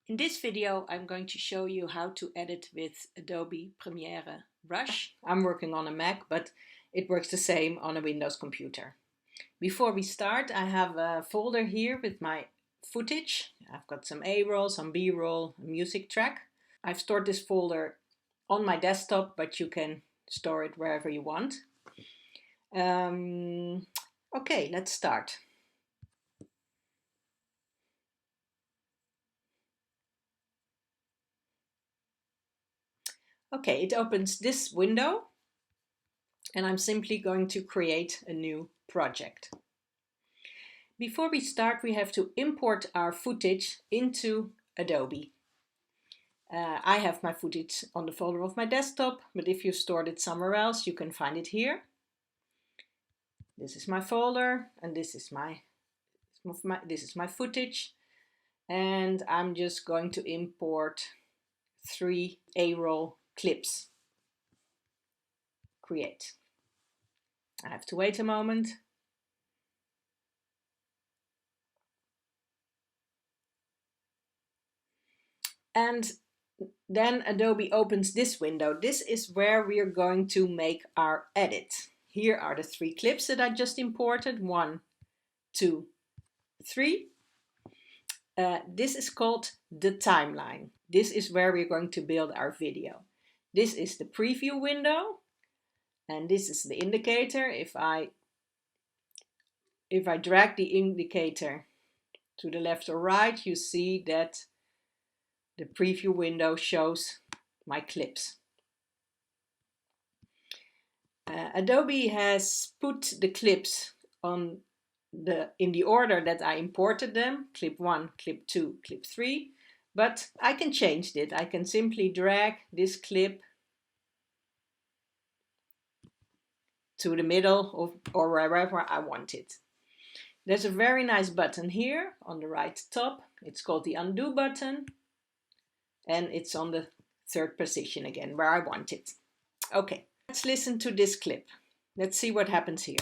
In this video, I'm going to show you how to edit with Adobe Premiere Rush. I'm working on a Mac, but it works the same on a Windows computer. Before we start, I have a folder here with my footage. I've got some A-roll, some B-roll, a music track. I've stored this folder on my desktop, but you can store it wherever you want. Okay, let's start. Okay, it opens this window and I'm simply going to create a new project. Before we start, we have to import our footage into Adobe. I have my footage on the folder of my desktop, but if you stored it somewhere else, you can find it here. This is my folder, and this is my footage. And I'm just going to import 3 A-roll clips. Create. I have to wait a moment. And then Adobe opens this window. This is where we are going to make our edit. Here are the 3 clips that I just imported. 1, 2, 3. This is called the timeline. This is where we're going to build our video. This is the preview window, and this is the indicator. If I drag the indicator to the left or right, you see that the preview window shows my clips. Adobe has put the clips in the order that I imported them, clip 1, clip 2, clip 3, but I can change it. I can simply drag this clip to the middle or wherever I want it. There's a very nice button here on the right top. It's called the undo button, and it's on the 3rd position again where I want it. Okay, let's listen to this clip. Let's see what happens here.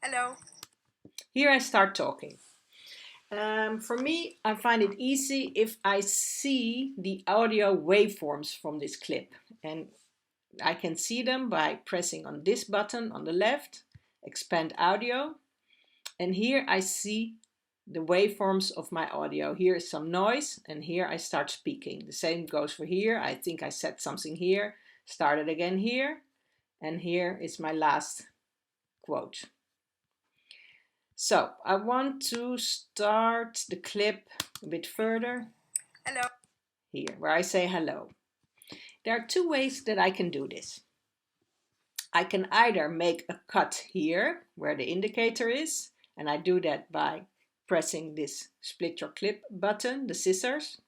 Hello. Here I start talking. For me, I find it easy if I see the audio waveforms from this clip, and I can see them by pressing on this button on the left, expand audio, and here I see the waveforms of my audio. Here is some noise, and here I start speaking. The same goes for here. I think I said something here, started again here, and here is my last quote. So I want to start the clip a bit further. Hello. Here, where I say hello. There are 2 ways that I can do this. I can either make a cut here where the indicator is, and I do that by pressing this split your clip button, the scissors.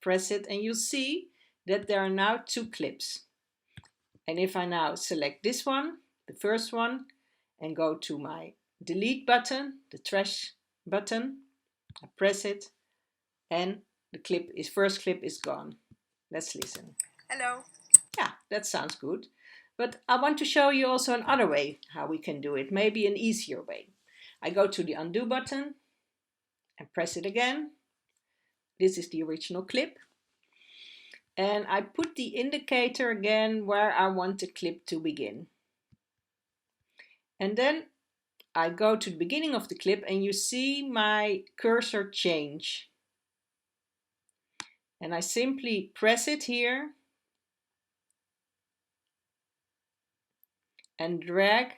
Press it and you'll see that there are now 2 clips. And if I now select this one, the first one, and go to my delete button, the trash button, I press it and the first clip is gone. Let's listen. Hello. Yeah, that sounds good. But I want to show you also another way how we can do it, maybe an easier way. I go to the undo button and press it again. This is the original clip. And I put the indicator again where I want the clip to begin. And then I go to the beginning of the clip and you see my cursor change. And I simply press it here and drag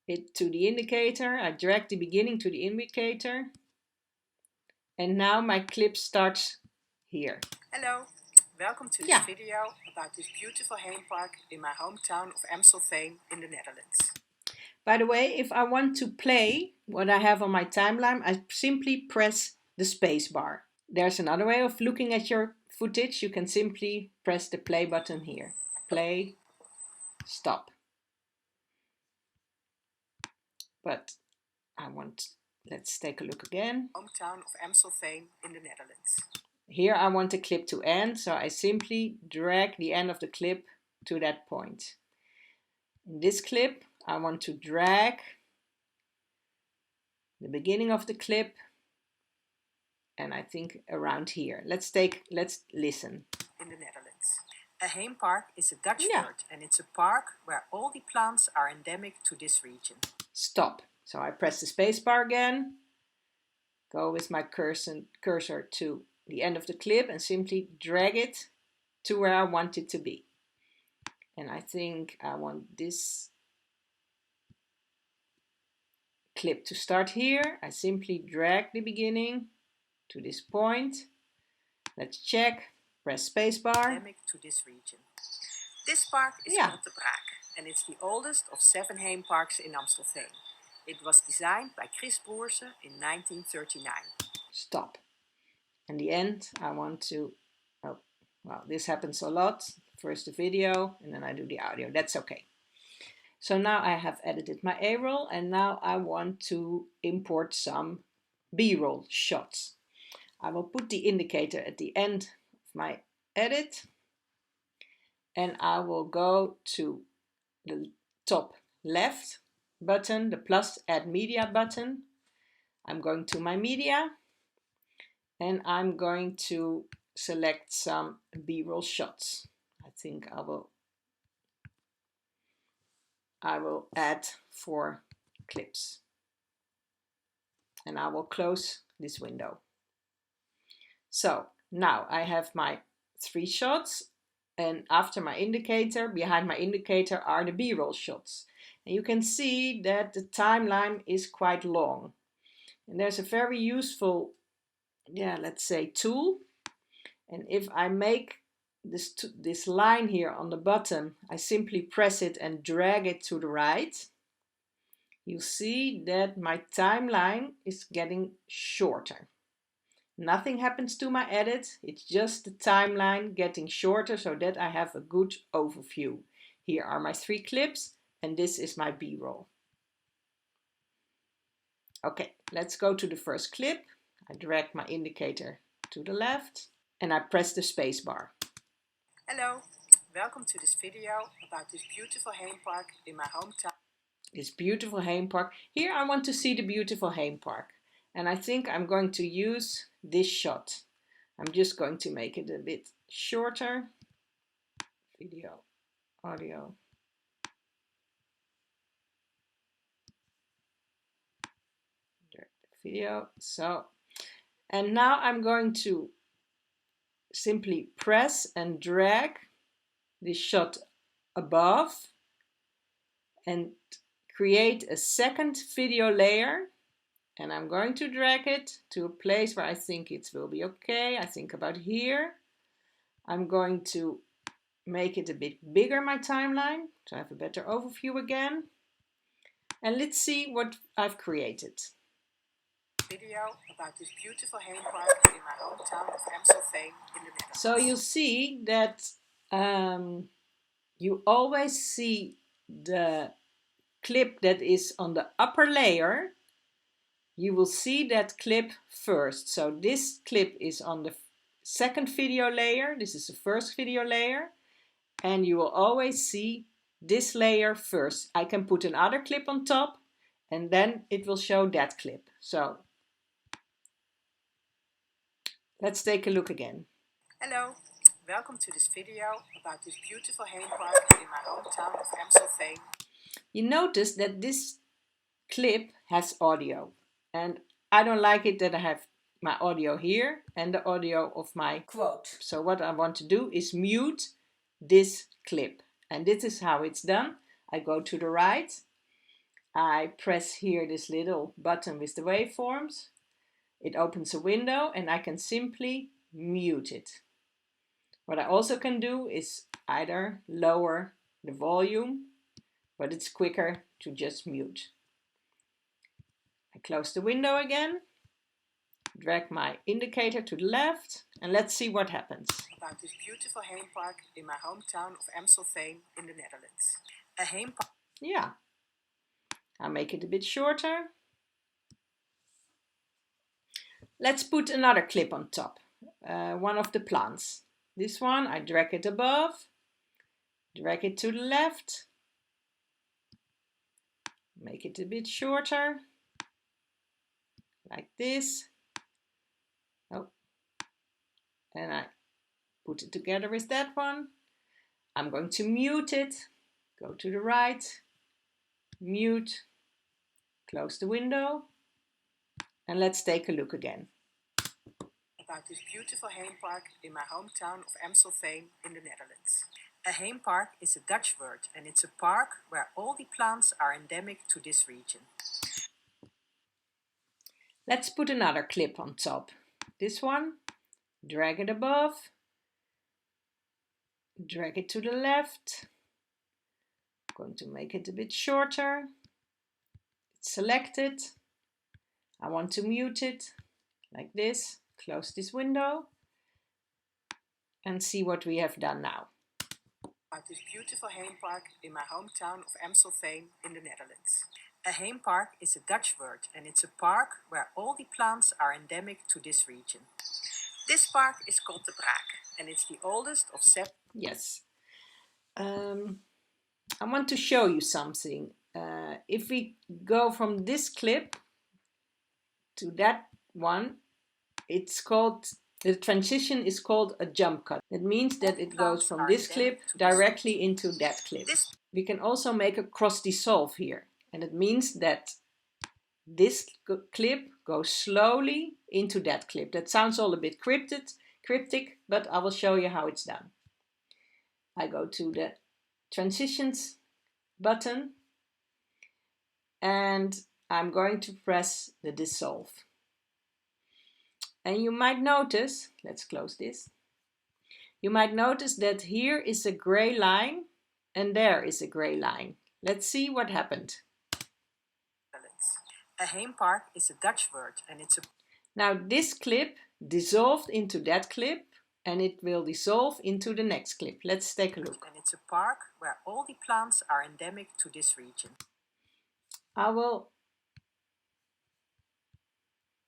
it to the indicator. I drag the beginning to the indicator. And now my clip starts here. Hello. Welcome to this video about this beautiful home park in my hometown of Amstelveen in the Netherlands. By the way, if I want to play what I have on my timeline, I simply press the space bar. There's another way of looking at your footage. You can simply press the play button here. Play, stop. But let's take a look again. Hometown of Amstelveen in the Netherlands. Here I want the clip to end, so I simply drag the end of the clip to that point. In this clip, I want to drag the beginning of the clip, and I think around here. Let's listen. In the Netherlands. A heempark is a Dutch word, and it's a park where all the plants are endemic to this region. Stop. So I press the space bar again, go with my cursor to the end of the clip and simply drag it to where I want it to be. And I think I want this clip to start here. I simply drag the beginning to this point. Let's check. Press spacebar. Endemic to this region. This park is called the Braak, and it's the oldest of 7 heemparks in Amstelveen. It was designed by Chris Broersen in 1939. Stop. In the end, I want to, oh, well, this happens a lot. First the video, and then I do the audio. That's okay. So now I have edited my A-roll, and now I want to import some B-roll shots. I will put the indicator at the end of my edit, and I will go to the top left button, the plus add media button. I'm going to my media, and I'm going to select some B-roll shots. I think I will add 4 clips, and I will close this window. So now I have my 3 shots, and after my indicator, behind my indicator are the B-roll shots. And you can see that the timeline is quite long. And there's a very useful, let's say, tool. And if I make this line here on the bottom, I simply press it and drag it to the right. You see that my timeline is getting shorter. Nothing happens to my edit, it's just the timeline getting shorter so that I have a good overview. Here are my 3 clips, and this is my B-roll. Okay, let's go to the first clip. I drag my indicator to the left and I press the space bar. Hello, welcome to this video about this beautiful heempark in my hometown. This beautiful heempark. Here I want to see the beautiful heempark. And I think I'm going to use this shot. I'm just going to make it a bit shorter. Video, audio. Direct video. So, and now I'm going to simply press and drag this shot above and create a second video layer. And I'm going to drag it to a place where I think it will be okay. I think about here. I'm going to make it a bit bigger, my timeline, to have a better overview again. And let's see what I've created. Video about this beautiful heempark in my hometown of Amstelveen in the Netherlands. So you see that you always see the clip that is on the upper layer. You will see that clip first. So this clip is on the second video layer. This is the first video layer. And you will always see this layer first. I can put another clip on top and then it will show that clip. So let's take a look again. Hello, welcome to this video about this beautiful heempark in my hometown of Amstelveen. You notice that this clip has audio. And I don't like it that I have my audio here and the audio of my quote. So what I want to do is mute this clip. And this is how it's done. I go to the right. I press here this little button with the waveforms. It opens a window and I can simply mute it. What I also can do is either lower the volume, but it's quicker to just mute. I close the window again, drag my indicator to the left, and let's see what happens. About this beautiful heempark in my hometown of Amstelveen in the Netherlands. A heempark. Yeah, I'll make it a bit shorter. Let's put another clip on top, one of the plants. This one, I drag it above, drag it to the left, make it a bit shorter. like this. Oh, and I put it together with that one. I'm going to mute it. Go to the right, mute, close the window, and let's take a look again. About this beautiful Heempark in my hometown of Amstelveen in the Netherlands. A Heempark is a Dutch word and it's a park where all the plants are endemic to this region. Let's put another clip on top. This one, drag it above, drag it to the left. I'm going to make it a bit shorter. It's selected. I want to mute it like this. Close this window and see what we have done now. About this beautiful Heempark in my hometown of Amstelveen in the Netherlands. A Heempark is a Dutch word and it's a park where all the plants are endemic to this region. This park is called the Braak and it's the oldest of 7. Yes. I want to show you something. If we go from this clip to that one, it's called, the transition is called a jump cut. That means that it goes from this clip directly into that clip. We can also make a cross dissolve here. And it means that this clip goes slowly into that clip. That sounds all a bit cryptic, but I will show you how it's done. I go to the transitions button and I'm going to press the dissolve. And you might notice, let's close this. You might notice that here is a gray line and there is a gray line. Let's see what happened. A Heempark is a Dutch word and it's a... Now this clip dissolved into that clip and it will dissolve into the next clip. Let's take a look. And it's a park where all the plants are endemic to this region. I will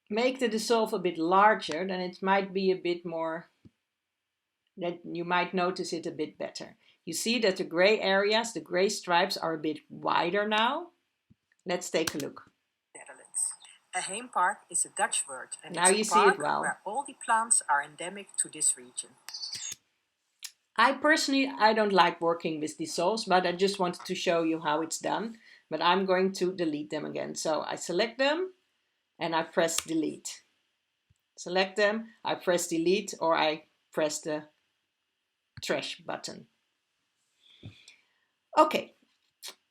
make the dissolve a bit larger, then it might be a bit more, that you might notice it a bit better. You see that the gray areas, the gray stripes are a bit wider now. Let's take a look. A Heempark is a Dutch word and now it's you a see park it well. where all the plants are endemic to this region. I personally don't like working with dissolves, but I just wanted to show you how it's done. But I'm going to delete them again. So I select them and I press delete. Select them, I press delete, or I press the trash button. Okay,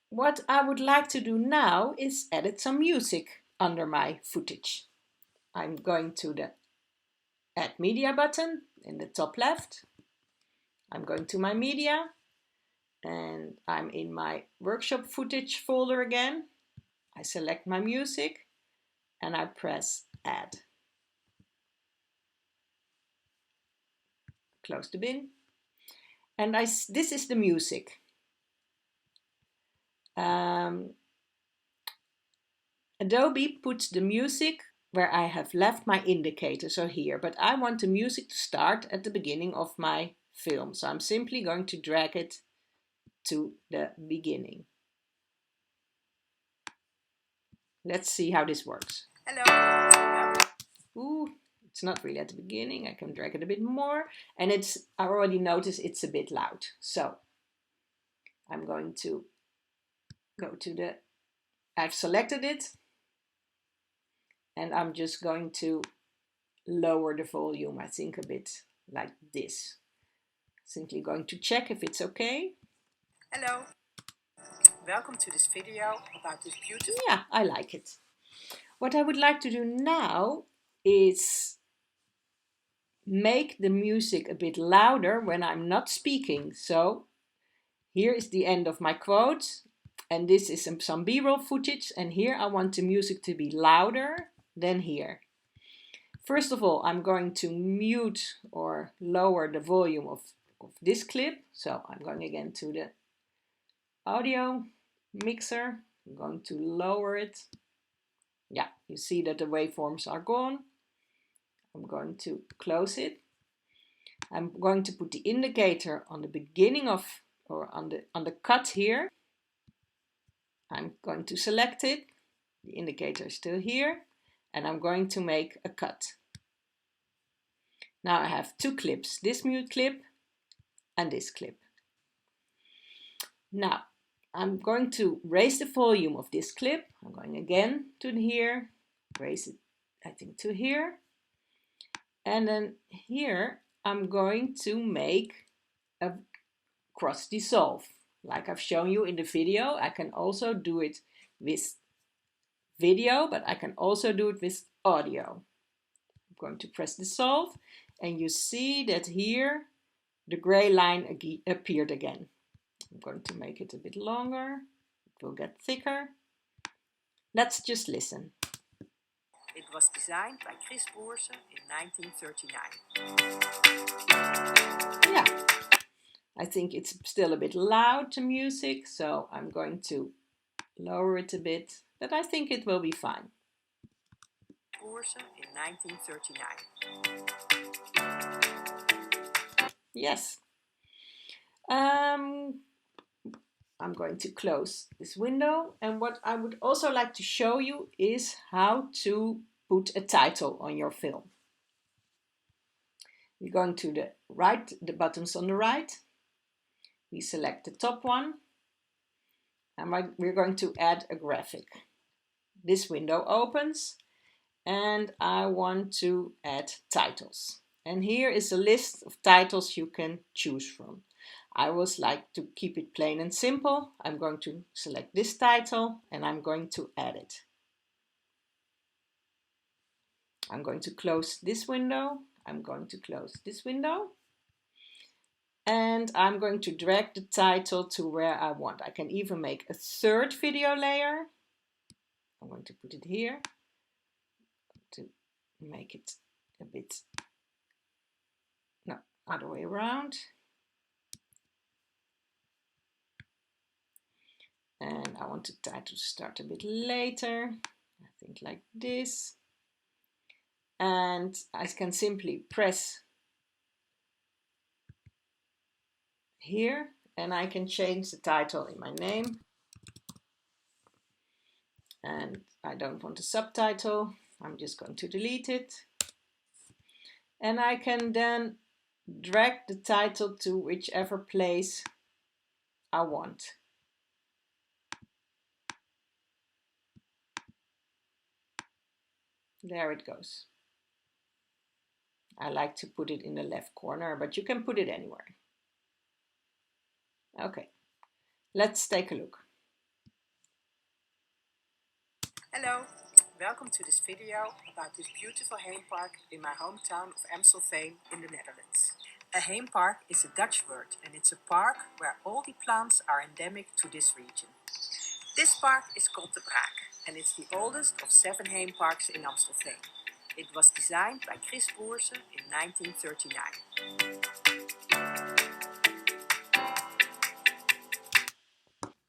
what I would like to do now is edit some music under my footage. I'm going to the Add Media button in the top left. I'm going to my media and I'm in my workshop footage folder again. I select my music and I press Add. Close the bin. And this is the music. Adobe puts the music where I have left my indicator, so here, but I want the music to start at the beginning of my film. So I'm simply going to drag it to the beginning. Let's see how this works. Hello. Ooh, it's not really at the beginning. I can drag it a bit more, and I already noticed it's a bit loud. So I'm going to go to I've selected it, and I'm just going to lower the volume, I think a bit like this. Simply going to check if it's okay. Hello. Welcome to this video about this beautiful... Yeah, I like it. What I would like to do now is make the music a bit louder when I'm not speaking. So here is the end of my quote, and this is some B-roll footage, and here I want the music to be louder than here. First of all, I'm going to mute or lower the volume of this clip. So I'm going again to the audio mixer. I'm going to lower it. Yeah, you see that the waveforms are gone. I'm going to close it. I'm going to put the indicator on the beginning of, or on the cut here. I'm going to select it. The indicator is still here. and I'm going to make a cut. Now I have two clips, this mute clip and this clip. Now I'm going to raise the volume of this clip. I'm going again to here, raise it I think to here, and then here I'm going to make a cross dissolve. Like I've shown you in the video, I can also do it with video, but I can also do it with audio. I'm going to press dissolve, and you see that here the gray line appeared again. I'm going to make it a bit longer. It will get thicker. Let's just listen. It was designed by Chris Boerse in 1939. Yeah, I think it's still a bit loud, the music, so I'm going to lower it a bit, but I think it will be fine. Boerse in 1939. Yes. I'm going to close this window, and what I would also like to show you is how to put a title on your film. We're going to the right, the buttons on the right. We select the top one, and we're going to add a graphic. This window opens, and I want to add titles. And here is a list of titles you can choose from. I always like to keep it plain and simple. I'm going to select this title and I'm going to add it. I'm going to close this window. I'm going to close this window. And I'm going to drag the title to where I want. I can even make a third video layer. I'm going to put it here to make it a bit, no, other way around. And I want the title to start a bit later, I think like this. And I can simply press here and I can change the title in my name. And I don't want a subtitle, I'm just going to delete it. And I can then drag the title to whichever place I want. There it goes. I like to put it in the left corner, but you can put it anywhere. Okay, let's take a look. Hello, welcome to this video about this beautiful Heempark in my hometown of Amstelveen in the Netherlands. A Heempark is a Dutch word and it's a park where all the plants are endemic to this region. This park is called the Braak and it's the oldest of 7 Heemparks in Amstelveen. It was designed by Chris Boerse in 1939.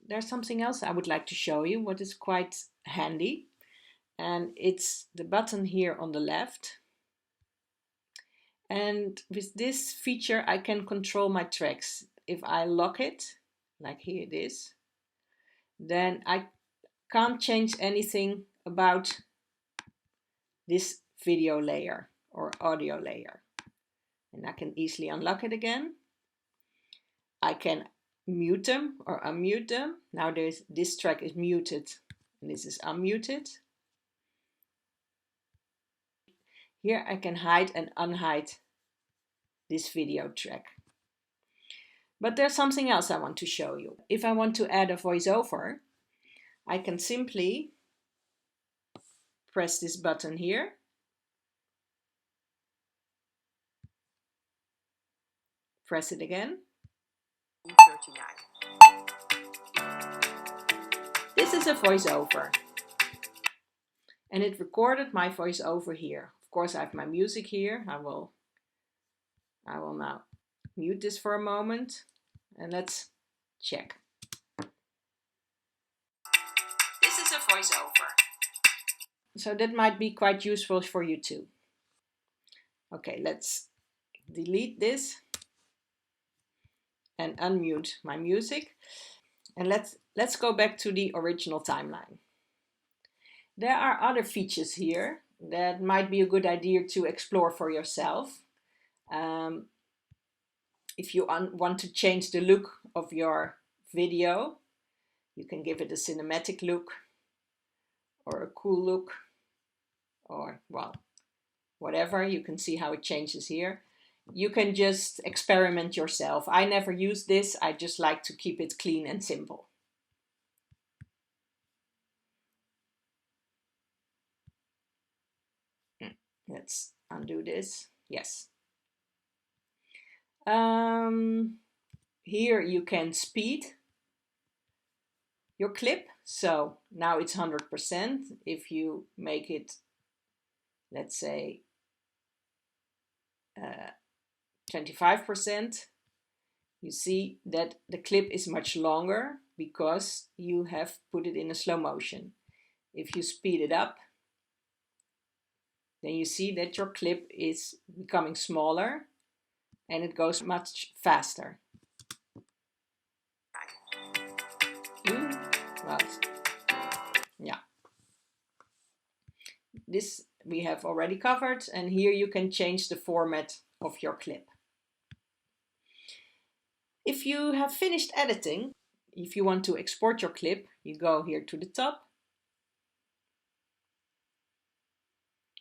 There's something else I would like to show you, what is quite handy. And it's the button here on the left. And with this feature, I can control my tracks. If I lock it, like here it is, then I can't change anything about this video layer or audio layer. And I can easily unlock it again. I can mute them or unmute them. Now this track is muted and this is unmuted. Here I can hide and unhide this video track. But there's something else I want to show you. If I want to add a voiceover, I can simply press this button here. Press it again. 39. This is a voiceover. And it recorded my voiceover here. Of course, I have my music here. I will now mute this for a moment and let's check. This is a voiceover. So that might be quite useful for you too. Okay, let's delete this and unmute my music. And let's go back to the original timeline. There are other features here that might be a good idea to explore for yourself. If you want to change the look of your video, you can give it a cinematic look or a cool look, or well, whatever. You can see how it changes here. You can just experiment yourself. I never use this. I just like to keep it clean and simple. Let's undo this. Yes. Here you can speed your clip. So now it's 100%. If you make it, let's say, 25%, you see that the clip is much longer because you have put it in a slow motion. If you speed it up, then you see that your clip is becoming smaller and it goes much faster. Well, yeah. This we have already covered, and here you can change the format of your clip. If you have finished editing, if you want to export your clip, you go here to the top,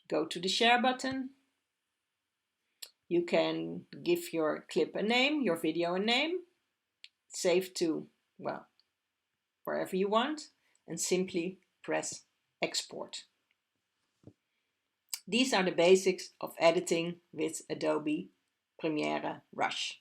go to the share button. You can give your clip a name, your video a name, save to, well, wherever you want, and simply press export. These are the basics of editing with Adobe Premiere Rush.